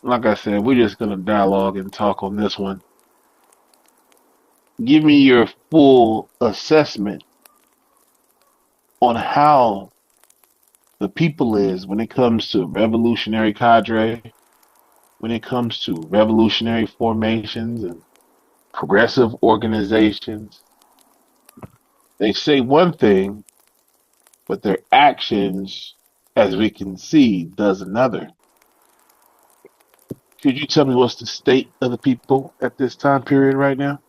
like I said, we're just gonna dialogue and talk on this one. Give me your full assessment on how the people is when it comes to revolutionary cadre, when it comes to revolutionary formations and progressive organizations. They say one thing, but their actions, as we can see, does another. Could you tell me what's the state of the people at this time period right now?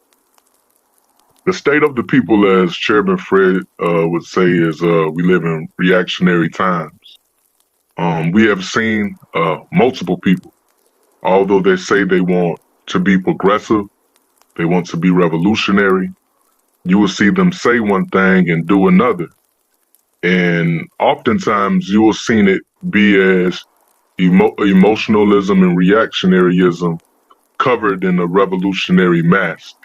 The state of the people, as Chairman Fred would say, is we live in reactionary times. We have seen multiple people, although they say they want to be progressive, they want to be revolutionary, you will see them say one thing and do another. And oftentimes you will see it be as emotionalism and reactionaryism covered in a revolutionary mask.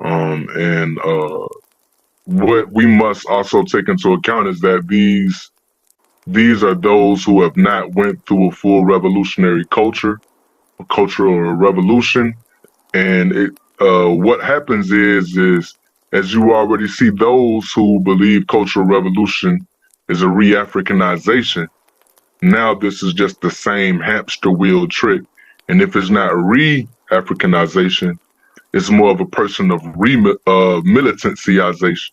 And what we must also take into account is that these are those who have not went through a full revolutionary culture, a cultural revolution. And what happens is as you already see, those who believe cultural revolution is a re-Africanization. Now this is just the same hamster wheel trick. And if it's not re-Africanization, it's more of a person of militancyization.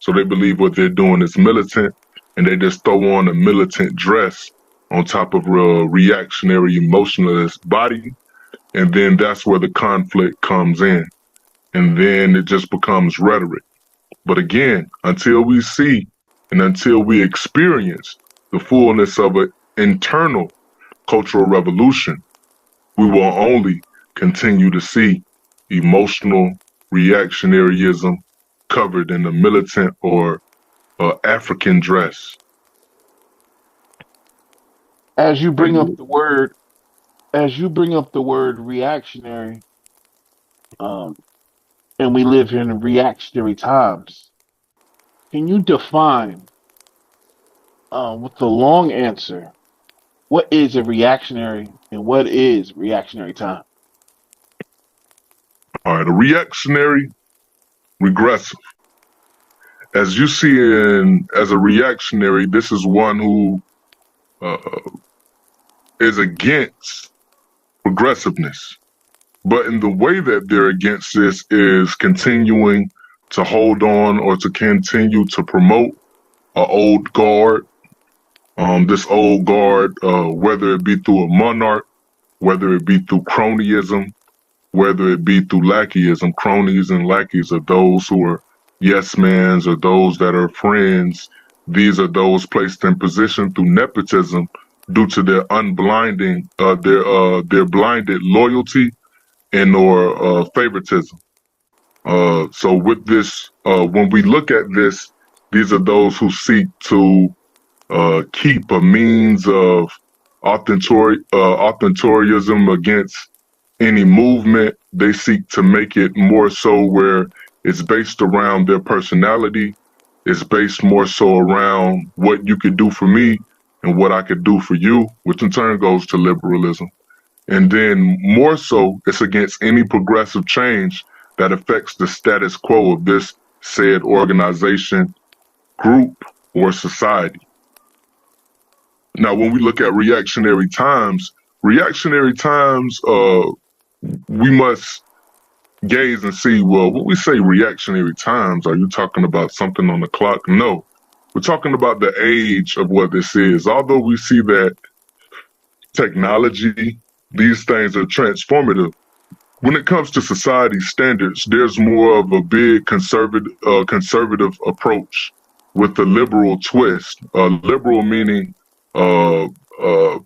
So they believe what they're doing is militant, and they just throw on a militant dress on top of a reactionary emotionalist body, and then that's where the conflict comes in. And then it just becomes rhetoric. But again, until we see and until we experience the fullness of an internal cultural revolution, we will only continue to see emotional reactionaryism covered in a militant or African dress. As you Are bring up you? the word, as you bring up the word reactionary, um, and we live in reactionary times, can you define, with the long answer, what is a reactionary and what is reactionary time? All right, a reactionary, regressive. As you see as a reactionary, this is one who uh, is against progressiveness. But in the way that they're against this is continuing to hold on or to continue to promote an old guard. This old guard, whether it be through a monarch, whether it be through cronyism, whether it be through lackeyism. Cronies and lackeys are those who are yes mans or those that are friends. These are those placed in position through nepotism due to their unblinding, their blinded loyalty and or favoritism. So with this, when we look at this, these are those who seek to keep a means of authoritarianism against any movement. They seek to make it more so where it's based around their personality. It's based more so around what you could do for me and what I could do for you, which in turn goes to liberalism. And then more so, it's against any progressive change that affects the status quo of this said organization, group, or society. Now, when we look at reactionary times, we must gaze and see, well, when we say reactionary times, are you talking about something on the clock? No. We're talking about the age of what this is. Although we see that technology, these things are transformative. When it comes to society standards, there's more of a big conservative approach with the liberal twist. Liberal meaning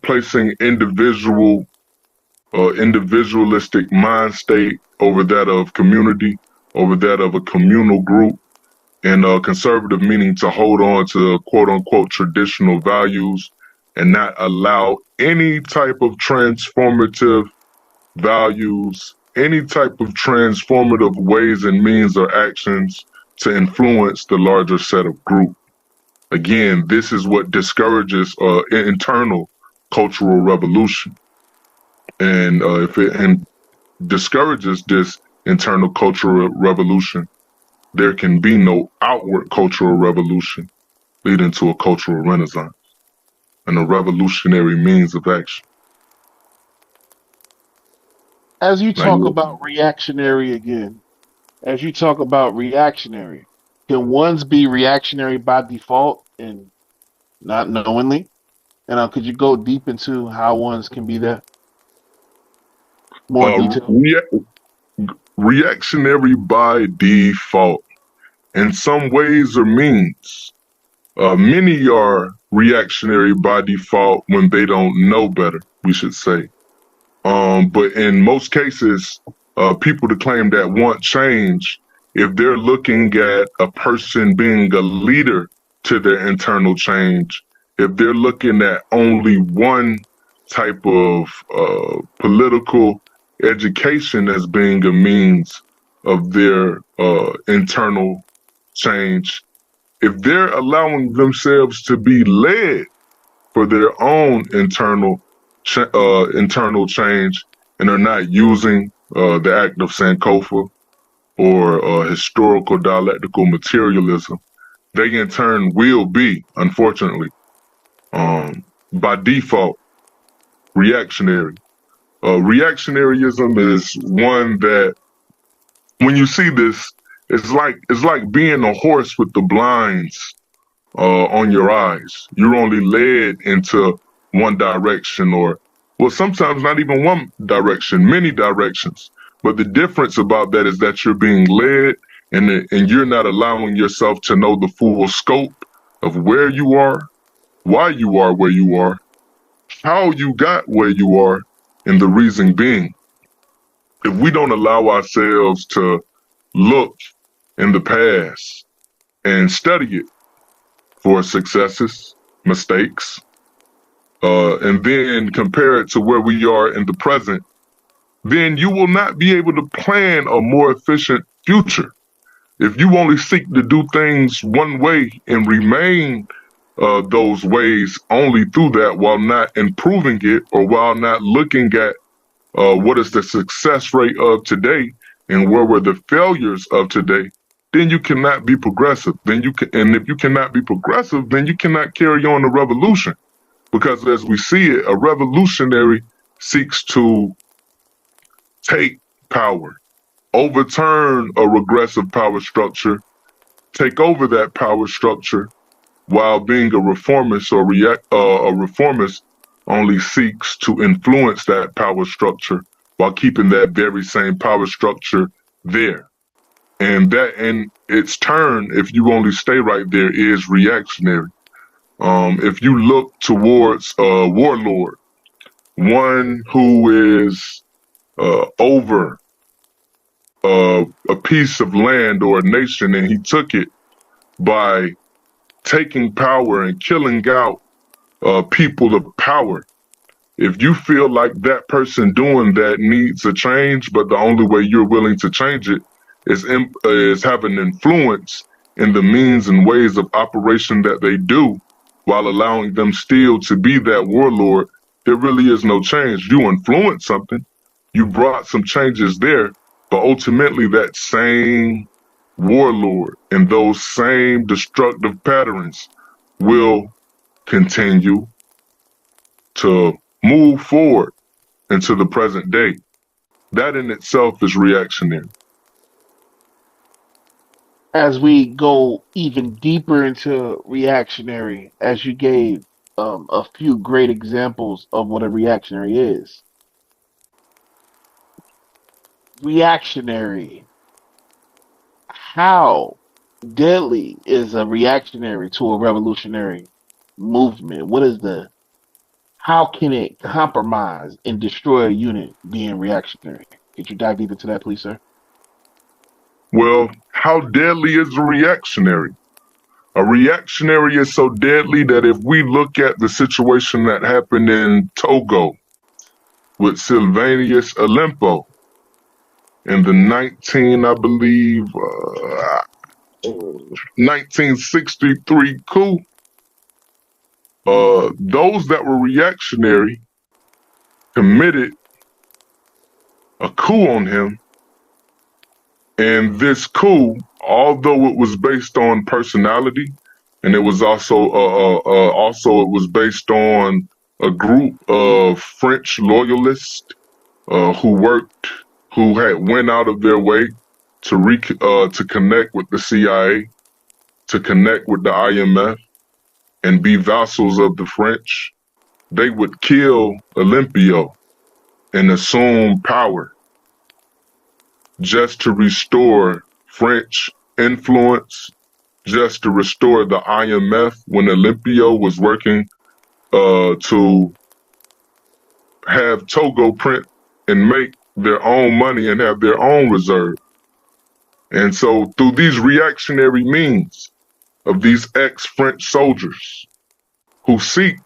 placing individualistic mind state over that of community, over that of a communal group, and conservative meaning to hold on to quote unquote traditional values and not allow any type of transformative values, any type of transformative ways and means or actions to influence the larger set of group. Again, this is what discourages internal cultural revolution. And if it discourages this internal cultural revolution, there can be no outward cultural revolution leading to a cultural renaissance and a revolutionary means of action. As you Now talk you, about reactionary again, as you talk about reactionary, can ones be reactionary by default and not knowingly? And could you go deep into how ones can be that more uh, detail? rea- reactionary by default in some ways or means. Many are reactionary by default when they don't know better, we should say. But in most cases, people to claim that want change, if they're looking at a person being a leader to their internal change, if they're looking at only one type of political education as being a means of their internal change, if they're allowing themselves to be led for their own internal change, and are not using the act of Sankofa or historical dialectical materialism, they in turn will be, unfortunately, by default, reactionary. Reactionaryism is one that, when you see this, it's like being a horse with the blinds on your eyes. You're only led into one direction, or, well, sometimes not even one direction, many directions. But the difference about that is that you're being led, and you're not allowing yourself to know the full scope of where you are, why you are where you are, how you got where you are, and the reason being. If we don't allow ourselves to look in the past and study it for successes, mistakes, and then compare it to where we are in the present, then you will not be able to plan a more efficient future. If you only seek to do things one way and remain those ways only through that, while not improving it, or while not looking at what is the success rate of today and where were the failures of today, then you cannot be progressive. And if you cannot be progressive, then you cannot carry on the revolution. Because as we see it, a revolutionary seeks to take power, overturn a regressive power structure, take over that power structure, while being a reformist a reformist only seeks to influence that power structure while keeping that very same power structure there. And that, in its turn, if you only stay right there, is reactionary. If you look towards a warlord, one who is over a piece of land or a nation, and he took it by taking power and killing out people of power. If you feel like that person doing that needs a change, but the only way you're willing to change it is having influence in the means and ways of operation that they do, while allowing them still to be that warlord, there really is no change. You influence something, you brought some changes there, but ultimately that same warlord and those same destructive patterns will continue to move forward into the present day. That in itself is reactionary. As we go even deeper into reactionary, as you gave a few great examples of what a reactionary is. Reactionary. How deadly is a reactionary to a revolutionary movement? What is the how can it compromise and destroy a unit being reactionary? Could you dive deep into that, please, sir? Well, how deadly is a reactionary? A reactionary is so deadly that if we look at the situation that happened in Togo with Sylvanus Olympio in the 19, I believe, 1963 coup, those that were reactionary committed a coup on him. And this coup, although it was based on personality, and it was also it was based on a group of French loyalists who had went out of their way to connect with the CIA, to connect with the IMF, and be vassals of the French. They would kill Olympio and assume power just to restore French influence, just to restore the IMF when Olympio was working to have Togo print and make their own money and have their own reserve. And so through these reactionary means of these ex-French soldiers who seek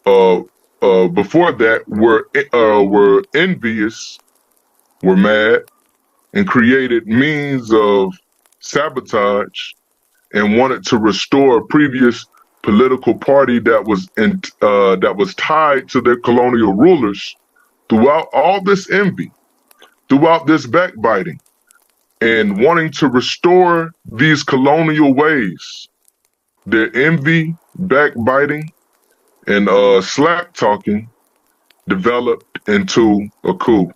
before that were envious, were mad, and created means of sabotage and wanted to restore a previous political party that was tied to their colonial rulers. Throughout all this envy, throughout this backbiting, and wanting to restore these colonial ways, their envy, backbiting, and slack talking developed into a coup.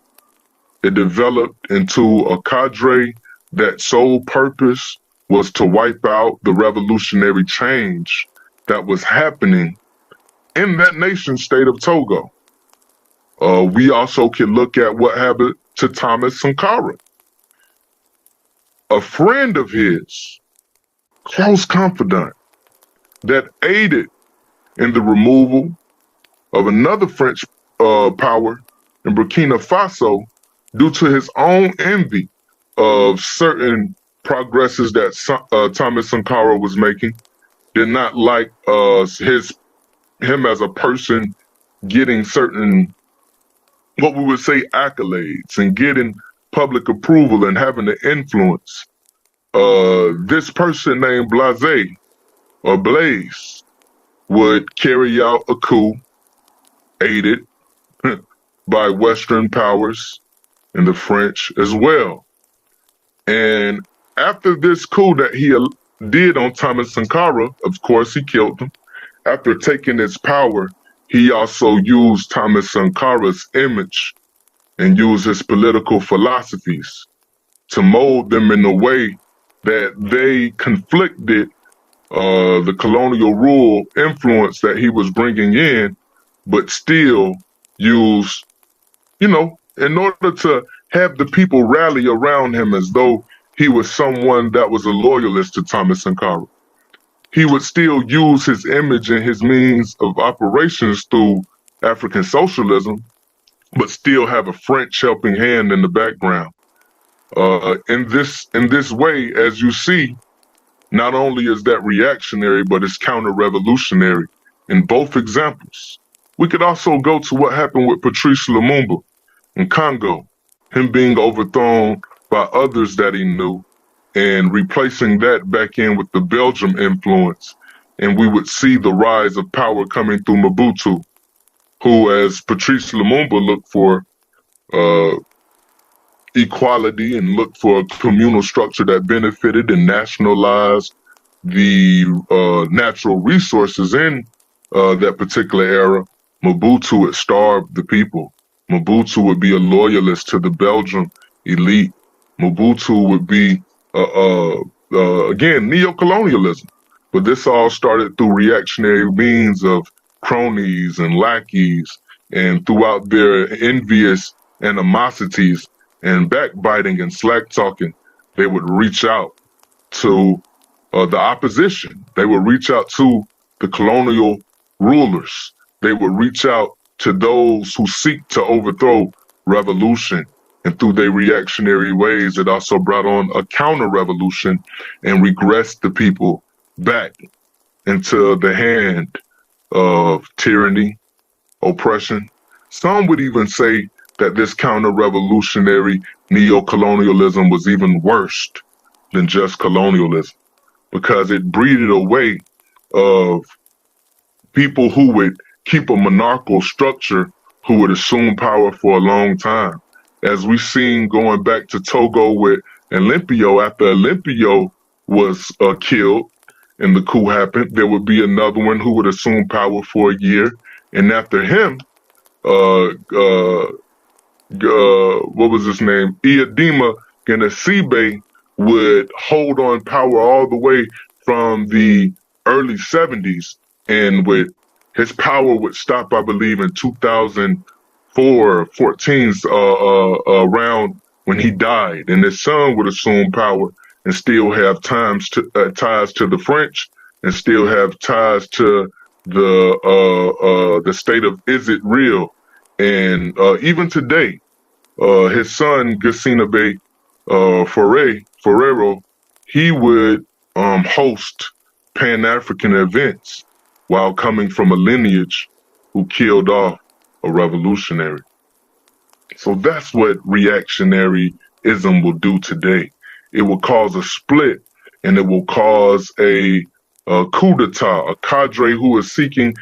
It developed into a cadre that sole purpose was to wipe out the revolutionary change that was happening in that nation state of Togo. We also can look at what happened to Thomas Sankara, a friend of his, close confidant, that aided in the removal of another French power in Burkina Faso due to his own envy of certain progresses that Thomas Sankara was making. Did not like him as a person getting certain, what we would say, accolades and getting public approval and having the influence. This person named Blase or Blaise would carry out a coup aided by Western powers and the French as well. And after this coup that he did on Thomas Sankara, of course, he killed him. After taking his power, he also used Thomas Sankara's image and used his political philosophies to mold them in a way that they conflicted the colonial rule influence that he was bringing in, but still use, in order to have the people rally around him as though he was someone that was a loyalist to Thomas Sankara. He would still use his image and his means of operations through African socialism, but still have a French helping hand in the background. In this way, as you see, not only is that reactionary, but it's counter-revolutionary in both examples. We could also go to what happened with Patrice Lumumba in Congo, him being overthrown by others that he knew, and replacing that back in with the Belgium influence. And we would see the rise of power coming through Mobutu, who, as Patrice Lumumba, looked for equality and looked for a communal structure that benefited and nationalized the natural resources in that particular era. Mobutu would starve the people. Mobutu would be a loyalist to the Belgian elite. Mobutu would be, again, neo-colonialism. But this all started through reactionary means of cronies and lackeys, and throughout their envious animosities and backbiting and slack talking, they would reach out to the opposition. They would reach out to the colonial rulers. They would reach out to those who seek to overthrow revolution. And through their reactionary ways, it also brought on a counter-revolution and regressed the people back into the hand of tyranny, oppression. Some would even say that this counter-revolutionary neo-colonialism was even worse than just colonialism, because it breeded a way of people who would keep a monarchical structure, who would assume power for a long time. as we've seen going back to Togo with Olympio. After Olympio was killed and the coup happened, there would be another one who would assume power for a year, and after him, uh, uh, what was his name? Iadima Genesibe would hold on power all the way from the early 70s, and with his power would stop, I believe, in 2004, 14, around when he died, and his son would assume power and still have ties to the French, and still have ties to the state of Is It Real, and even today his son Gasinabe Ferrero, he would host Pan African events while coming from a lineage who killed off a revolutionary. So that's what reactionaryism will do today. It will cause a split, and it will cause a coup d'etat, a cadre who is seeking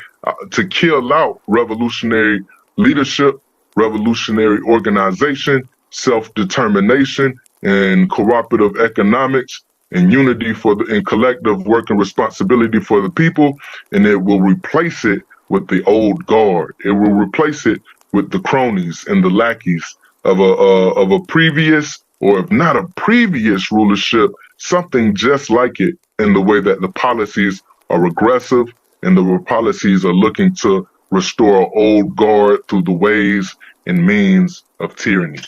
to kill out revolutionary leadership, revolutionary organization, self-determination, and cooperative economics, and unity and collective work and responsibility for the people. And it will replace it with the old guard. It will replace it with the cronies and the lackeys of a previous, or if not a previous rulership, something just like it, in the way that the policies are regressive and the policies are looking to restore old guard through the ways and means of tyranny.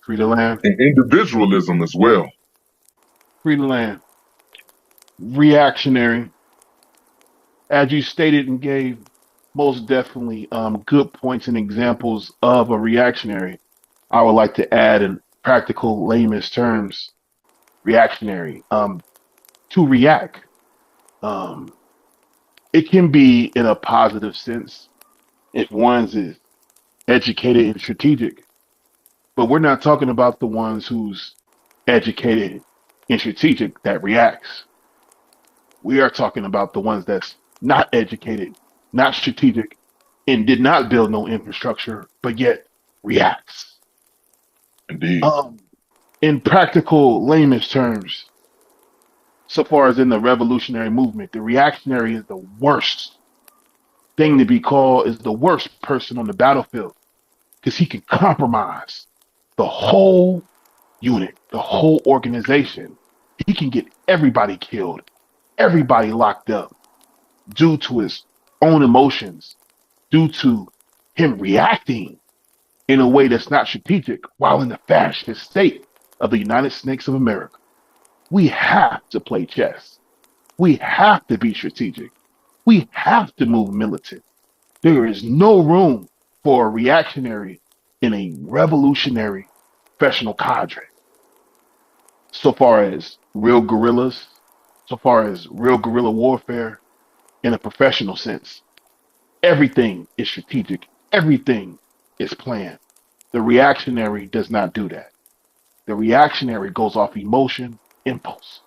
Free the land. And individualism as well. Free the land. Reactionary. As you stated and gave most definitely good points and examples of a reactionary, I would like to add in practical layman's terms, reactionary. To react. It can be in a positive sense if one's is educated and strategic. But we're not talking about the ones who's educated and strategic that reacts. We are talking about the ones that's not educated, not strategic, and did not build no infrastructure, but yet reacts. Indeed. In practical layman's terms, so far as in the revolutionary movement, the reactionary is the worst thing to be called, is the worst person on the battlefield, because he can compromise the whole unit, the whole organization. He can get everybody killed, everybody locked up due to his own emotions, due to him reacting in a way that's not strategic while in the fascist state of the United States of America. We have to play chess. We have to be strategic. We have to move militant. There is no room for a reactionary in a revolutionary professional cadre. So far as real guerrillas, so far as real guerrilla warfare in a professional sense, everything is strategic. Everything is planned. The reactionary does not do that. The reactionary goes off emotion, impulse.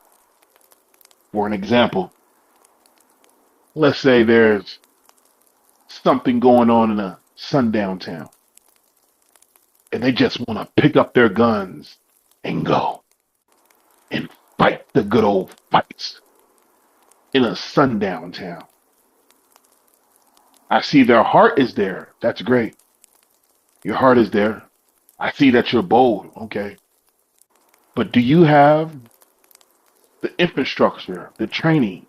For an example, let's say there's something going on in a sundown town, and they just want to pick up their guns and go and fight the good old fights in a sundown town. I see their heart is there. That's great. Your heart is there. I see that you're bold. Okay. But do you have the infrastructure, the training,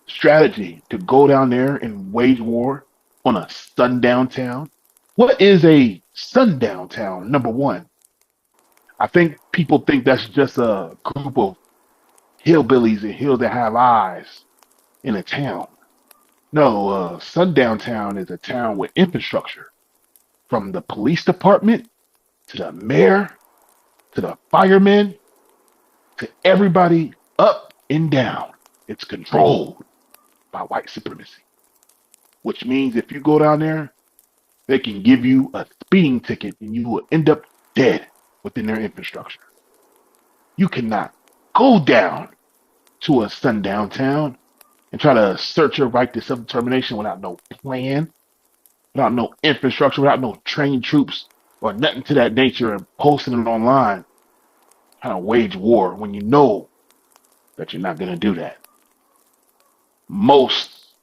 strategy to go down there and wage war on a sundown town? What is a sundown town? Number one, I think people think that's just a group of hillbillies and hills that have eyes in a town. No, sundown town is a town with infrastructure, from the police department to the mayor to the firemen to everybody up and down. It's controlled by white supremacy, which means if you go down there, they can give you a speeding ticket and you will end up dead within their infrastructure. You cannot go down to a sundown town and try to assert your right to self-determination without no plan, without no infrastructure, without no trained troops or nothing to that nature, and posting it online, trying to wage war when you know that you're not going to do that. Most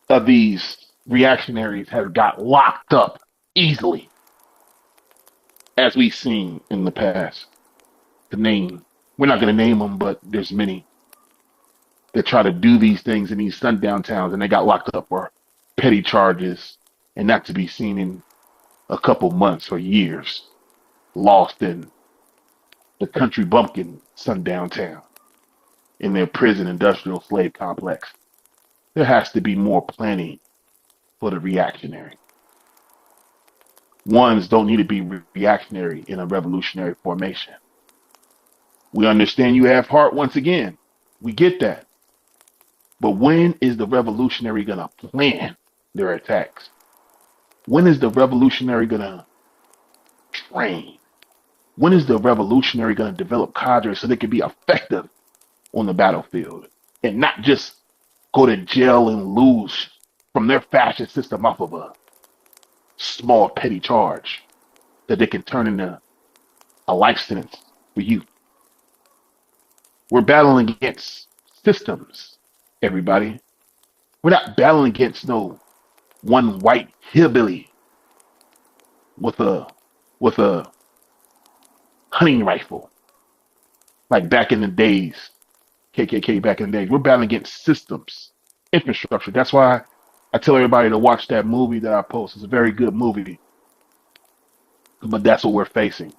of these reactionaries have got locked up easily, as we've seen in the past. The name, we're not going to name them, but there's many that try to do these things in these sundown towns, and they got locked up for petty charges and not to be seen in a couple months or years, lost in the country bumpkin sundown town in their prison industrial slave complex. There has to be more planning for the reactionary. Ones don't need to be reactionary in a revolutionary formation. We understand you have heart once again. We get that. But when is the revolutionary going to plan their attacks? When is the revolutionary going to train? When is the revolutionary going to develop cadres so they can be effective on the battlefield and not just go to jail and lose from their fascist system off of a small petty charge that they can turn into a life sentence for you? We're battling against systems, everybody. We're not battling against no one white hillbilly with a hunting rifle like back in the days, KKK back in the days. We're battling against systems, infrastructure. That's why I tell everybody to watch that movie that I post. It's a very good movie, but that's what we're facing.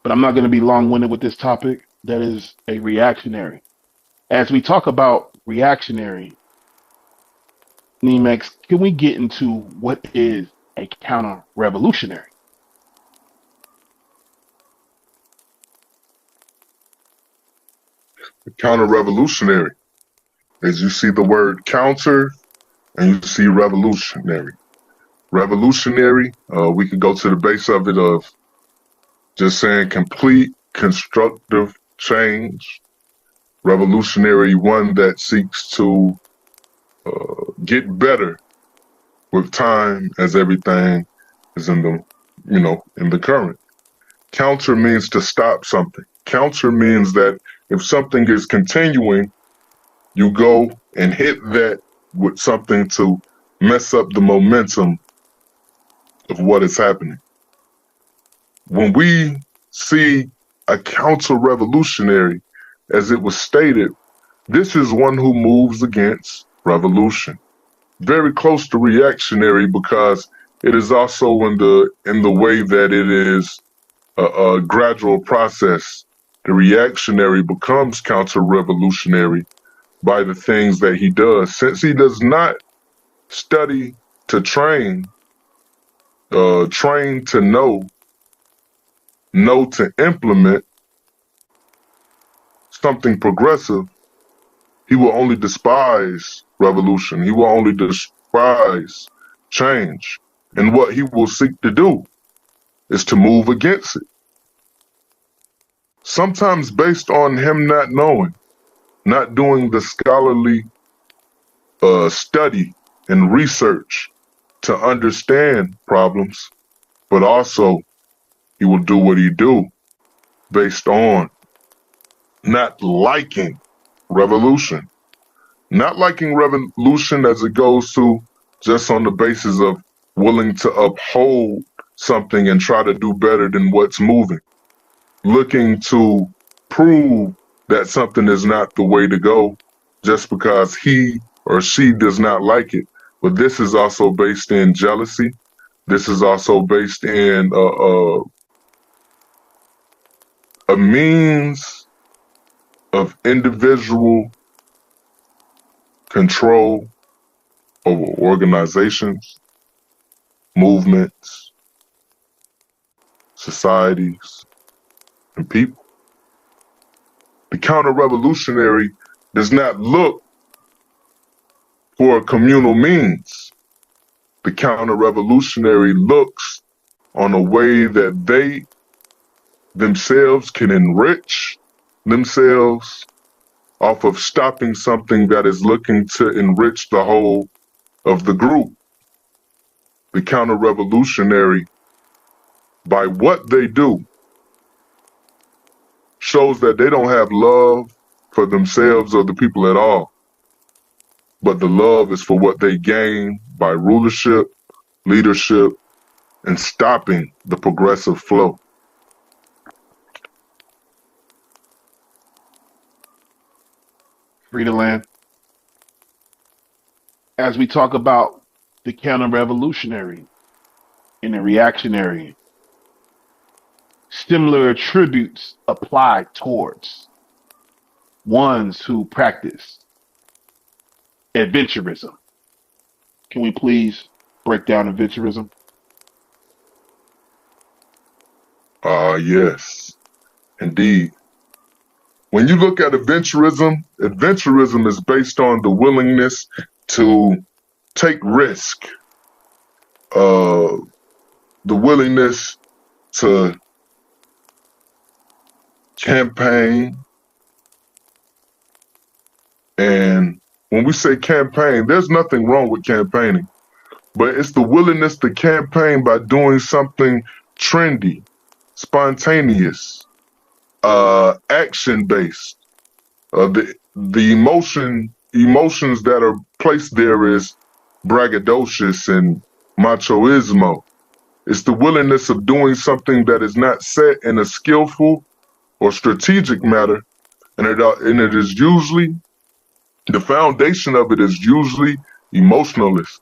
But I'm not going to be long-winded with this topic. That is a reactionary. As we talk about reactionary, Nemex, can we get into what is a counter-revolutionary? Counter-revolutionary, as you see the word counter and you see revolutionary. Revolutionary, we could go to the base of it of just saying complete constructive change. Revolutionary, one that seeks to get better with time as everything is in the current. Counter means to stop something. Counter means that if something is continuing, you go and hit that with something to mess up the momentum of what is happening. When we see a counter-revolutionary, as it was stated, this is one who moves against revolution. Very close to reactionary because it is also in the way that it is a gradual process. The reactionary becomes counter-revolutionary by the things that he does. Since he does not study to train, train to know to implement something progressive, he will only despise revolution. He will only despise change. And what he will seek to do is to move against it. Sometimes based on him not knowing, not doing the scholarly study and research to understand problems, but also he will do what he do based on not liking revolution. Not liking revolution as it goes to just on the basis of willing to uphold something and try to do better than what's moving. Looking to prove that something is not the way to go just because he or she does not like it. But this is also based in jealousy. This is also based in a means of individual control over organizations, movements, societies, and people. The counter-revolutionary does not look for a communal means. The counter-revolutionary looks on a way that they themselves can enrich themselves off of stopping something that is looking to enrich the whole of the group. the counter-revolutionary, by what they do, shows that they don't have love for themselves or the people at all, but the love is for what they gain by rulership, leadership, and stopping the progressive flow. Free to land. As we talk about the counter-revolutionary and the reactionary, similar attributes apply towards ones who practice adventurism. Can we please break down adventurism? Yes, indeed. When you look at adventurism is based on the willingness to take risk, the willingness to campaign. And when we say campaign, there's nothing wrong with campaigning, but it's the willingness to campaign by doing something trendy, spontaneous, action-based. The emotions that are placed there is braggadocious and machoismo. It's the willingness of doing something that is not set in a skillful or strategic manner, and it is usually, the foundation of it is usually emotionalist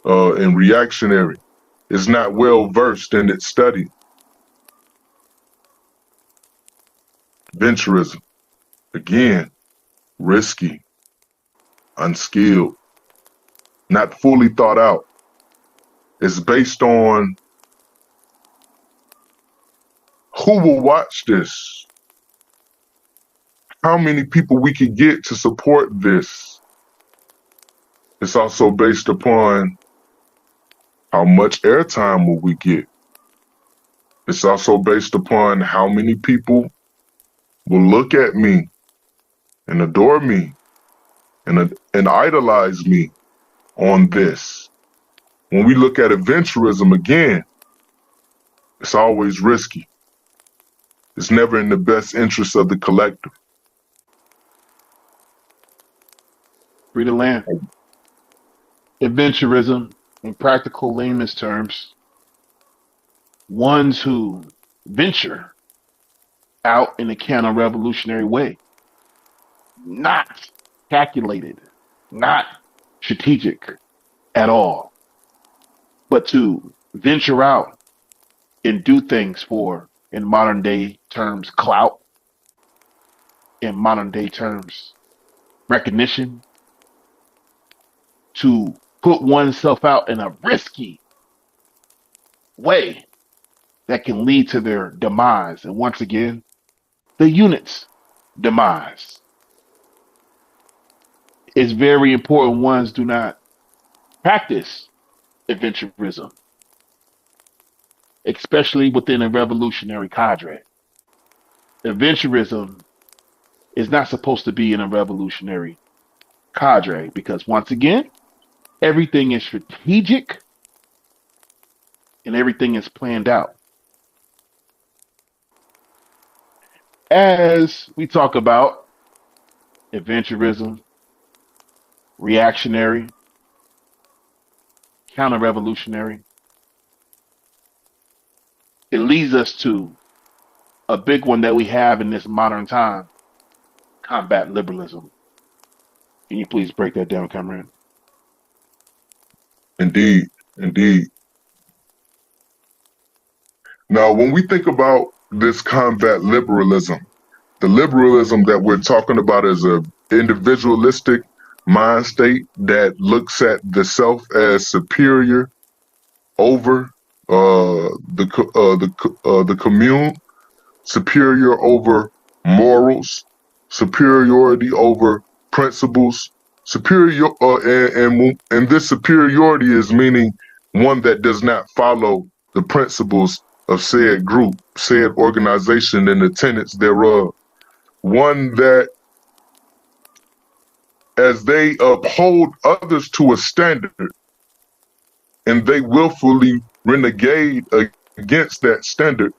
and reactionary. It's not well versed in its study. Venturism, again, risky, unskilled, not fully thought out. It's based on who will watch this, how many people we could get to support this. It's also based upon how much airtime will we get. It's also based upon how many people will look at me and adore me and idolize me on this. When we look at adventurism, again, it's always risky. It's never in the best interest of the collective. Free to land. Adventurism, in practical layman's terms, ones who venture out in a counter-revolutionary way, not calculated, not strategic at all, but to venture out and do things for, in modern day terms, clout, in modern day terms, recognition, to put oneself out in a risky way that can lead to their demise. And once again, the unit's demise. It's very important ones do not practice adventurism, especially within a revolutionary cadre. Adventurism is not supposed to be in a revolutionary cadre because, once again, everything is strategic and everything is planned out. As we talk about adventurism, reactionary, counter-revolutionary, it leads us to a big one that we have in this modern time: combat liberalism. Can you please break that down, Cameron? Indeed, indeed. Now, when we think about this combat liberalism, the liberalism that we're talking about is a individualistic mind state that looks at the self as superior over the commune, superior over morals, superiority over principles, superior, and this superiority is meaning one that does not follow the principles of said group, said organization, and the tenets thereof. One that, as they uphold others to a standard and they willfully renegade against that standard,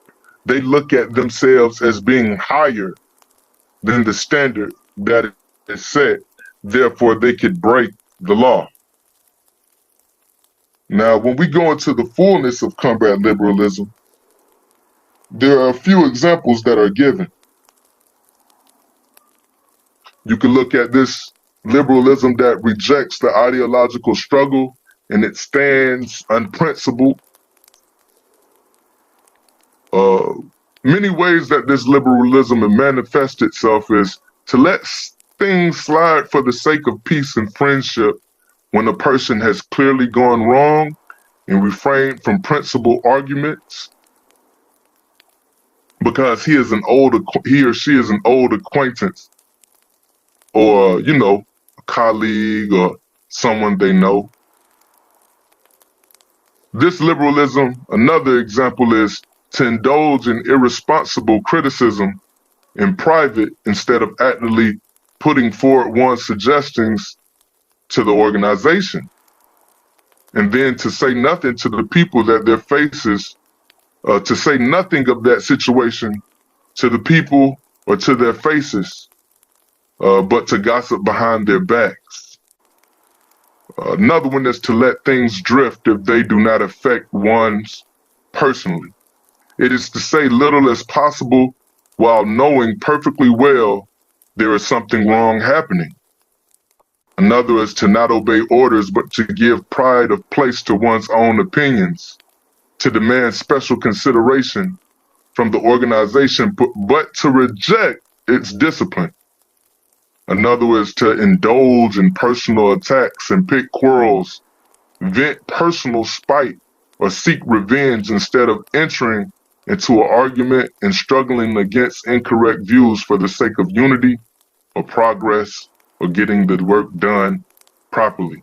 they look at themselves as being higher than the standard that is set. Therefore, they could break the law. Now, when we go into the fullness of combat liberalism, there are a few examples that are given. You can look at this liberalism that rejects the ideological struggle and it stands unprincipled. Many ways that this liberalism manifests itself is to let things slide for the sake of peace and friendship when a person has clearly gone wrong and refrain from principled arguments because he or she is an old acquaintance or, a colleague or someone they know. This liberalism, another example is to indulge in irresponsible criticism in private instead of actively putting forward one's suggestions to the organization. And then to say nothing to the people that their faces, to say nothing of that situation to the people or to their faces, but to gossip behind their backs. Another one is to let things drift if they do not affect one's personally. It is to say little as possible while knowing perfectly well there is something wrong happening. Another is to not obey orders but to give pride of place to one's own opinions, to demand special consideration from the organization but to reject its discipline. Another is to indulge in personal attacks and pick quarrels, vent personal spite, or seek revenge instead of entering into an argument and struggling against incorrect views for the sake of unity or progress or getting the work done properly.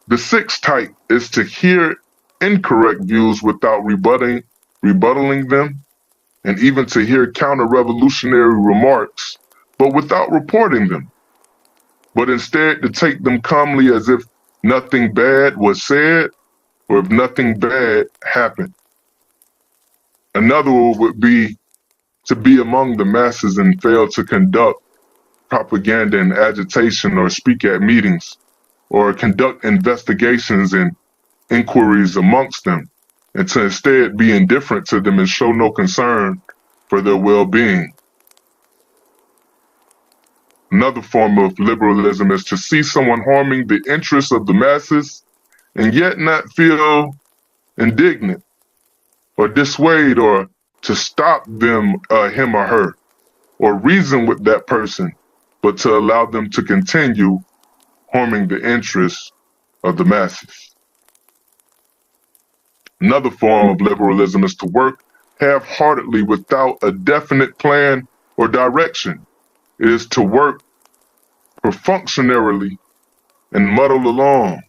The sixth type is to hear incorrect views without rebuttaling them, and even to hear counter-revolutionary remarks, but without reporting them, but instead to take them calmly as if nothing bad was said or if nothing bad happened. Another would be to be among the masses and fail to conduct propaganda and agitation or speak at meetings or conduct investigations and inquiries amongst them, and to instead be indifferent to them and show no concern for their well-being. Another form of liberalism is to see someone harming the interests of the masses and yet not feel indignant or dissuade or to stop them, him or her, or reason with that person, but to allow them to continue harming the interests of the masses. Another form of liberalism is to work half-heartedly without a definite plan or direction. It is to work perfunctorily and muddle along.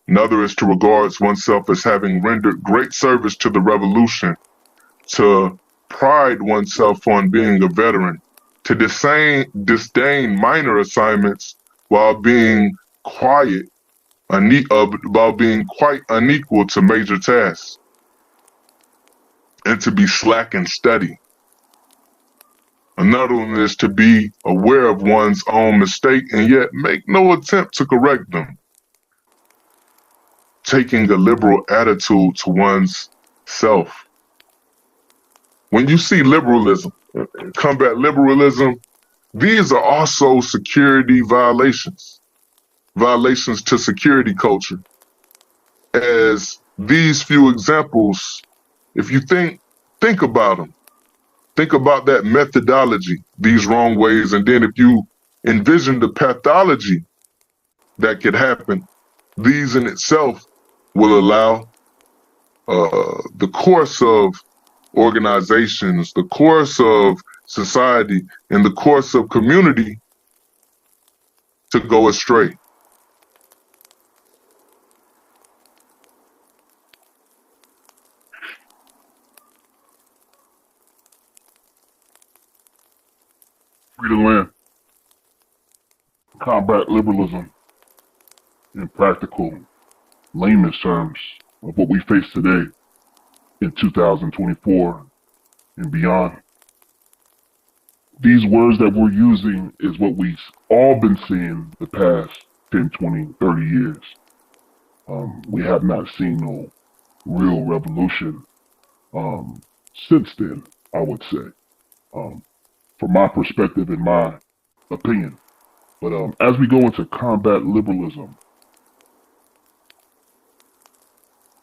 Another is to regard oneself as having rendered great service to the revolution, to pride oneself on being a veteran, to disdain minor assignments while being quite unequal to major tasks, and to be slack and steady. Another one is to be aware of one's own mistake and yet make no attempt to correct them, taking a liberal attitude to one's self. When you see liberalism, combat liberalism, these are also security violations to security culture. As these few examples, if you think about them, think about that methodology, these wrong ways, and then if you envision the pathology that could happen, these in itself will allow the course of organizations, the course of society, and the course of community to go astray. Free to learn. combat liberalism in practical layman's terms of what we face today in 2024 and beyond. These words that we're using is what we've all been seeing the past 10, 20, 30 years. We have not seen no real revolution since then, I would say, from my perspective and my opinion. But as we go into combat liberalism,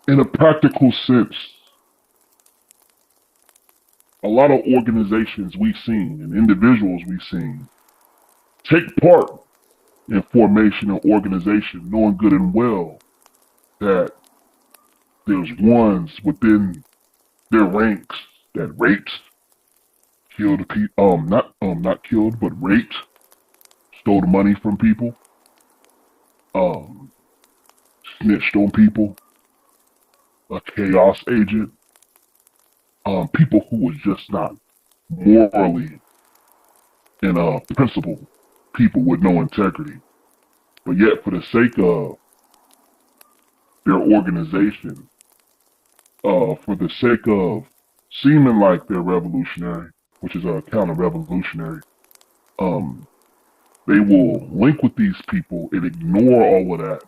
in a practical sense, a lot of organizations we've seen and individuals we've seen take part in formation of organization, knowing good and well that there's ones within their ranks that raped, killed people, not killed, but raped, stole the money from people, snitched on people, a chaos agent, people who was just not morally and principled people with no integrity. But yet, for the sake of their organization, for the sake of seeming like they're revolutionary, which is counter-revolutionary, they will link with these people and ignore all of that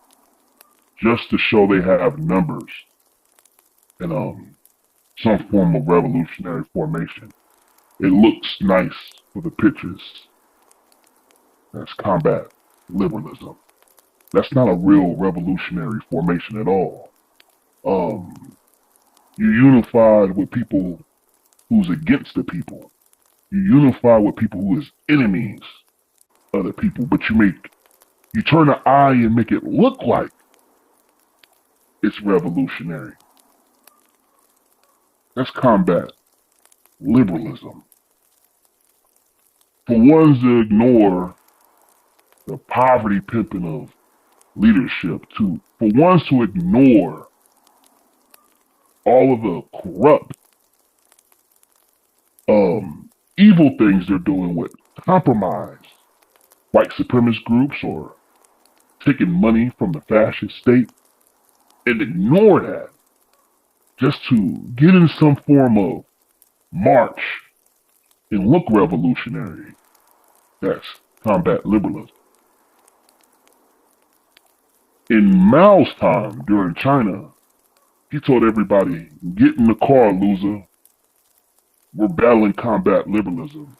just to show they have numbers and some form of revolutionary formation. It looks nice for the pictures. That's combat liberalism. That's not a real revolutionary formation at all. You unified with people who's against the people. You unify with people who is enemies of the people, but you turn an eye and make it look like it's revolutionary. That's combat liberalism. For ones to ignore the poverty pimping of leadership, for ones to ignore all of the corrupt, evil things they're doing with compromise, white supremacist groups, or taking money from the fascist state, and ignore that just to get in some form of march and look revolutionary. That's combat liberalism. In Mao's time during China, he told everybody, get in the car, loser. We're battling combat liberalism.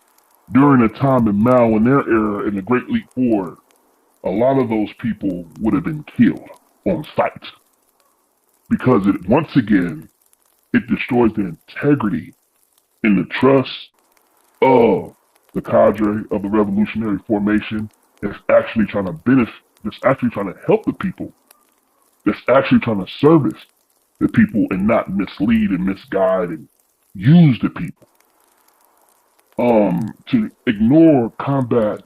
During the time in Mao and their era in the Great Leap Forward, a lot of those people would have been killed on sight. Because once again, it destroys the integrity and the trust of the cadre of the revolutionary formation that's actually trying to benefit, that's actually trying to help the people, that's actually trying to service the people and not mislead and misguide and use the people. To ignore combat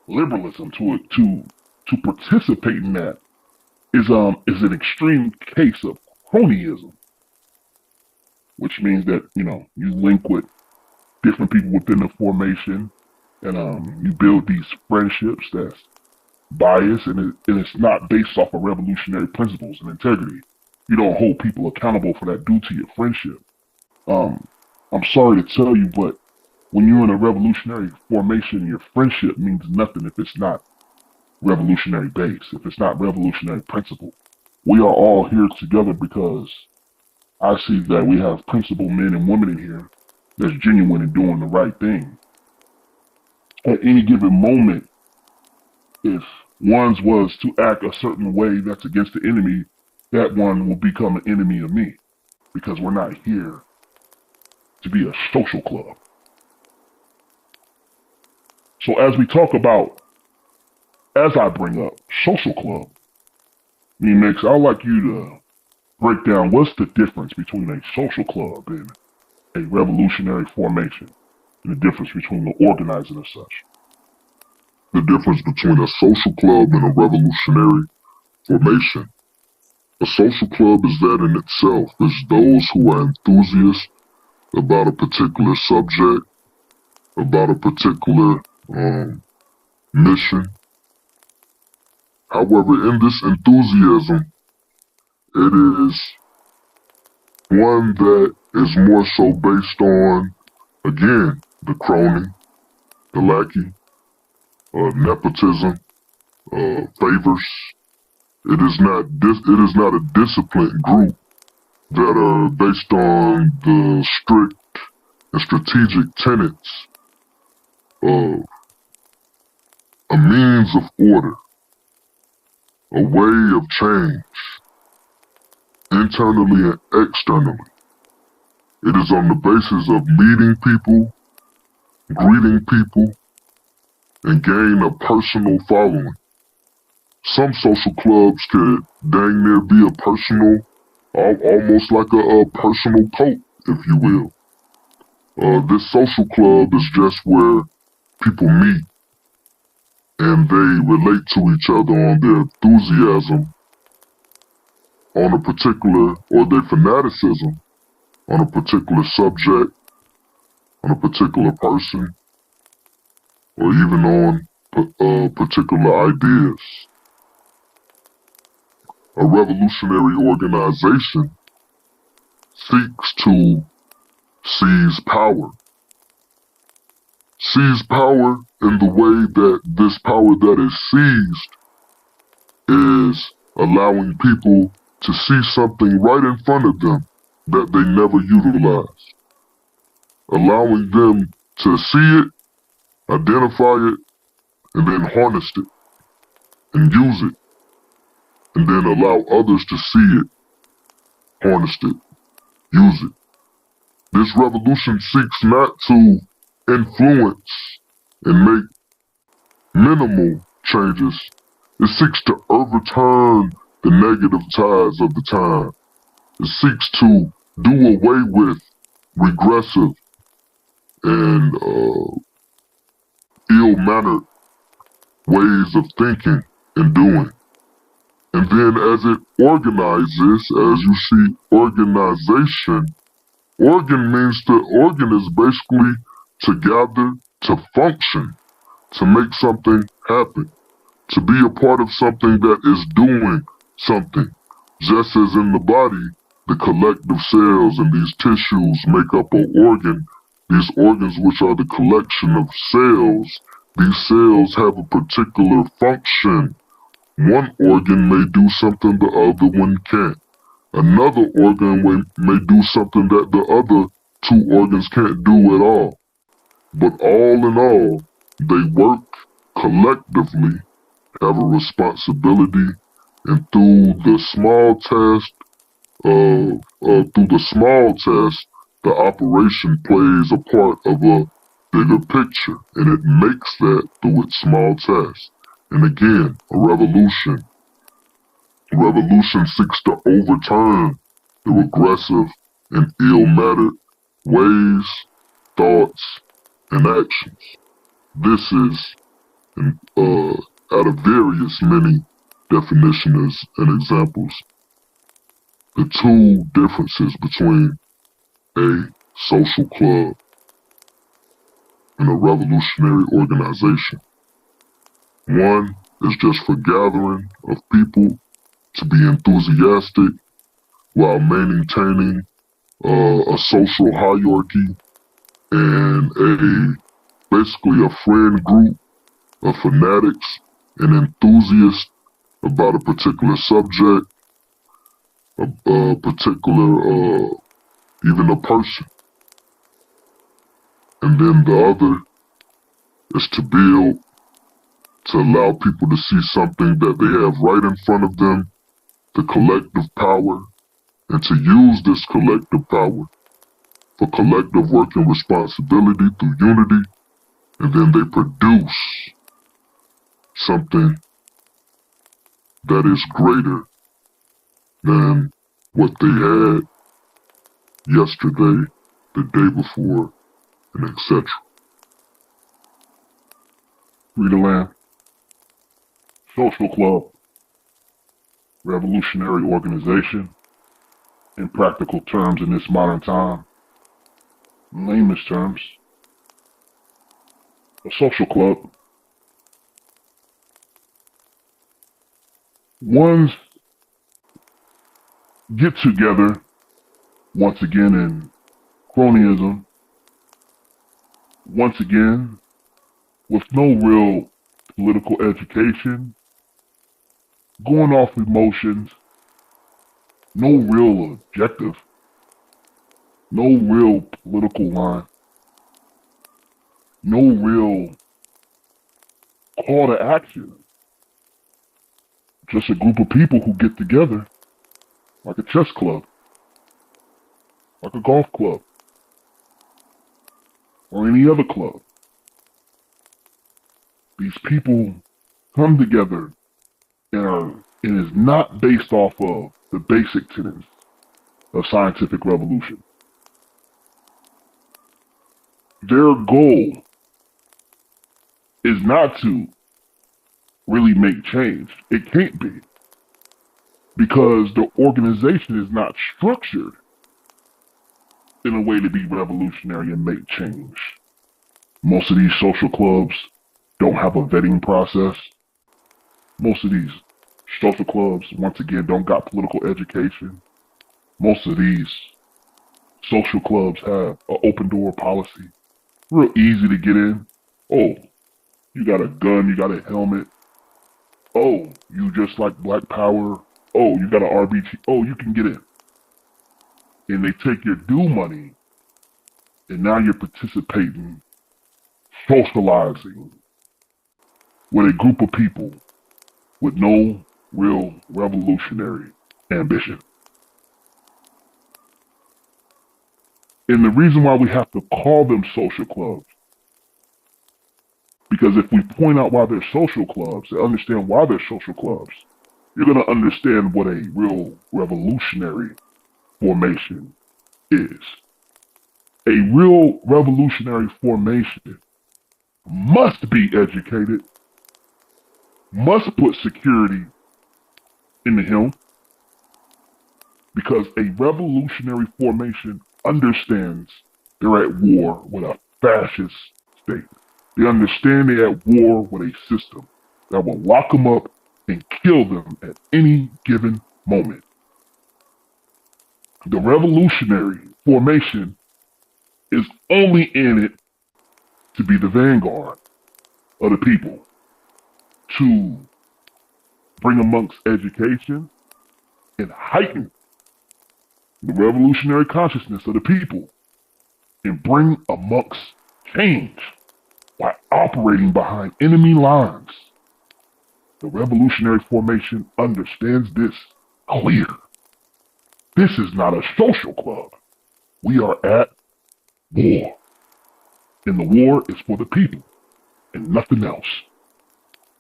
liberalism, to participate in that is an extreme case of cronyism, which means that you link with different people within the formation, and you build these friendships that's biased, and it's not based off of revolutionary principles and integrity. You don't hold people accountable for that due to your friendship. I'm sorry to tell you, but when you're in a revolutionary formation, your friendship means nothing if it's not revolutionary base, if it's not revolutionary principle. We are all here together because I see that we have principled men and women in here that's genuine and doing the right thing. At any given moment, if one was to act a certain way that's against the enemy, that one will become an enemy of me, because we're not here to be a social club. So as we talk about, as I bring up social club, Next, I'd like you to break down what's the difference between a social club and a revolutionary formation, and the difference between the organizing and such. The difference between a social club and a revolutionary formation. A social club is that in itself. It's those who are enthusiasts about a particular subject, about a particular mission, However, in this enthusiasm, it is one that is more so based on, again, the crony, the lackey, nepotism, favors. It is not a disciplined group that are based on the strict and strategic tenets of a means of order, a way of change, internally and externally. It is on the basis of meeting people, greeting people, and gain a personal following. Some social clubs could dang near be a personal, almost like a personal cult, if you will. This social club is just where people meet and they relate to each other on their enthusiasm on a particular, or their fanaticism on a particular subject, on a particular person, or even on particular ideas. A revolutionary organization seeks to seize power. Seize power in the way that this power that is seized is allowing people to see something right in front of them that they never utilized. Allowing them to see it, identify it, and then harness it and use it. And then allow others to see it, harness it, use it. This revolution seeks not to influence and make minimal changes. It seeks to overturn the negative tides of the time. It seeks to do away with regressive and ill-mannered ways of thinking and doing. And then as it organizes, as you see organization, organ is basically to gather, to function, to make something happen, to be a part of something that is doing something. Just as in the body, the collective cells and these tissues make up an organ, these organs which are the collection of cells, these cells have a particular function. One organ may do something the other one can't. Another organ may do something that the other two organs can't do at all. But all in all, they work collectively, have a responsibility, and through the small task, the operation plays a part of a bigger picture, and it makes that through its small task. And again, a revolution. Revolution seeks to overturn the regressive and ill-mannered ways, thoughts, and actions. This is, out of various many definitions and examples, the two differences between a social club and a revolutionary organization. One is just for gathering of people to be enthusiastic while maintaining a social hierarchy and basically a friend group of fanatics and enthusiasts about a particular subject, a particular, even a person. And then the other is to build, to allow people to see something that they have right in front of them, the collective power, and to use this collective power for collective work and responsibility through unity, and then they produce something that is greater than what they had yesterday, the day before, and etc. Read the land. Social club, revolutionary organization, in practical terms in this modern time, in layman's terms, a social club Ones get together once again in cronyism, once again with no real political education, going off emotions, no real objective, no real political line, no real call to action. Just a group of people who get together like a chess club, like a golf club, or any other club. These people come together and is not based off of the basic tenets of scientific revolution. Their goal is not to really make change. It can't be, because the organization is not structured in a way to be revolutionary and make change. Most of these social clubs don't have a vetting process. Most of these social clubs, once again, don't got political education. Most of these social clubs have an open door policy. Real easy to get in. Oh, you got a gun, you got a helmet. Oh, you just like Black Power. Oh, you got an RBG. Oh, you can get in. And they take your due money, and now you're participating, socializing with a group of people with no real revolutionary ambition. And the reason why we have to call them social clubs, because if we point out why they're social clubs and understand why they're social clubs, you're going to understand what a real revolutionary formation is. A real revolutionary formation must be educated, must put security in the helm, because a revolutionary formation understands they're at war with a fascist state. They understand they're at war with a system that will lock them up and kill them at any given moment. The revolutionary formation is only in it to be the vanguard of the people, to bring amongst education and heighten the revolutionary consciousness of the people and bring amongst change by operating behind enemy lines. The revolutionary formation understands this clear. This is not a social club. We are at war. And the war is for the people and nothing else.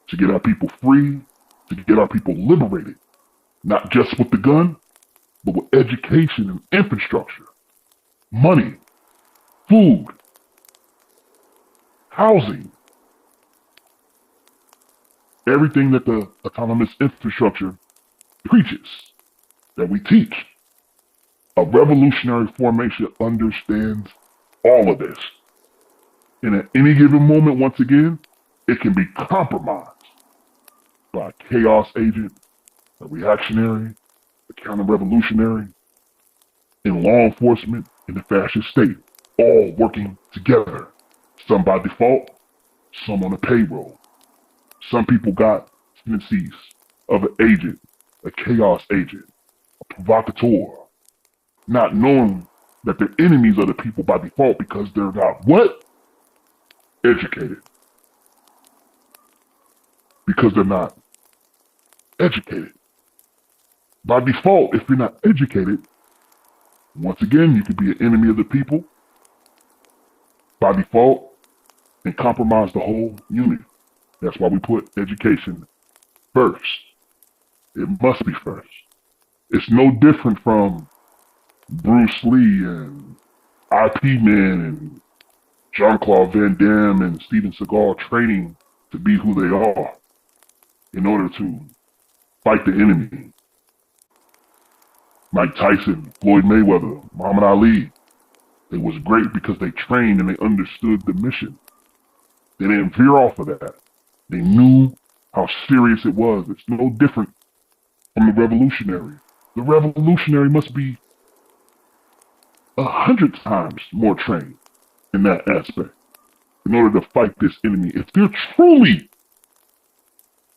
To get our people free, to get our people liberated, not just with the gun, but with education and infrastructure, money, food, housing, everything that the autonomous infrastructure preaches, that we teach. A revolutionary formation understands all of this. And at any given moment, once again, it can be compromised by a chaos agent, a reactionary, a counter-revolutionary, and law enforcement in the fascist state, all working together. Some by default, some on the payroll. Some people got tendencies of an agent, a chaos agent, a provocateur, not knowing that they're enemies of the people by default because they're not what? Educated. Because they're not educated. By default, if you're not educated, once again, you could be an enemy of the people by default and compromise the whole unit. That's why we put education first. It must be first. It's no different from Bruce Lee and IP Man and Jean-Claude Van Damme and Steven Seagal training to be who they are in order to fight the enemy. Mike Tyson, Floyd Mayweather, Muhammad Ali. It was great because they trained and they understood the mission. They didn't veer off of that. They knew how serious it was. It's no different from the revolutionary. The revolutionary must be 100 times more trained in that aspect in order to fight this enemy. If they're truly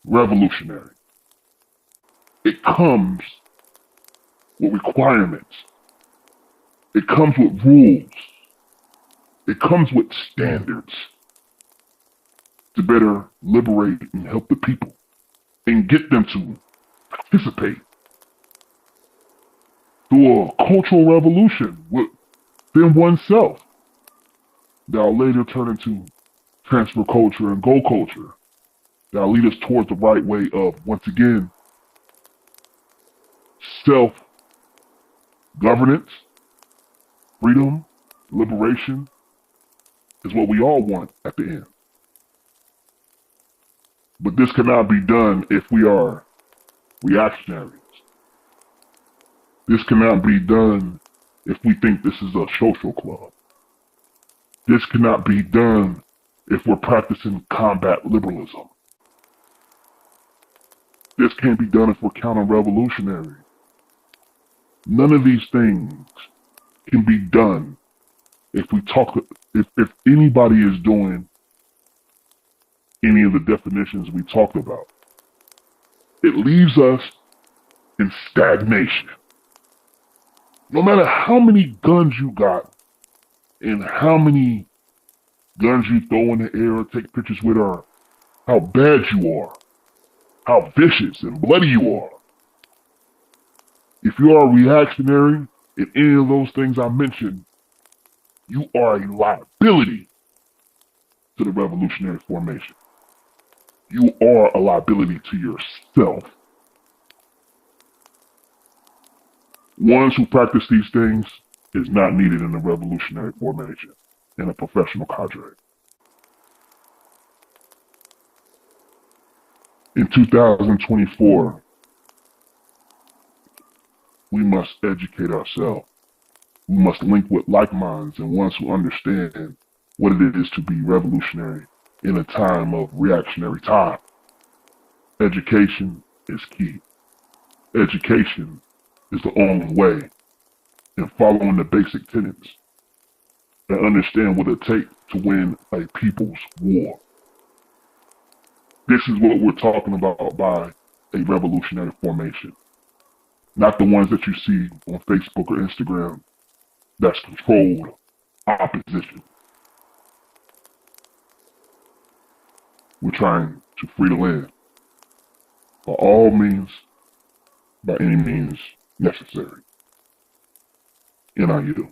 revolutionary, it comes with requirements. It comes with rules. It comes with standards to better liberate and help the people and get them to participate through a cultural revolution within oneself that will later turn into transfer culture and gold culture that will lead us towards the right way of, once again, self-governance, freedom, liberation is what we all want at the end. But this cannot be done if we are reactionaries. This cannot be done if we think this is a social club. This cannot be done if we're practicing combat liberalism. This can't be done if we're counter-revolutionary. None of these things can be done if anybody is doing any of the definitions we talked about. It leaves us in stagnation. No matter how many guns you got and how many guns you throw in the air or take pictures with, or how bad you are, how vicious and bloody you are. If you are reactionary in any of those things I mentioned, you are a liability to the revolutionary formation. You are a liability to yourself. Ones who practice these things is not needed in the revolutionary formation in a professional cadre. In 2024, we must educate ourselves. We must link with like minds and ones who understand what it is to be revolutionary in a time of reactionary time. Education is key. Education is the only way in following the basic tenets and understand what it takes to win a people's war. This is what we're talking about by a revolutionary formation. Not the ones that you see on Facebook or Instagram that's controlled opposition. We're trying to free the land by all means, by any means necessary. NIU.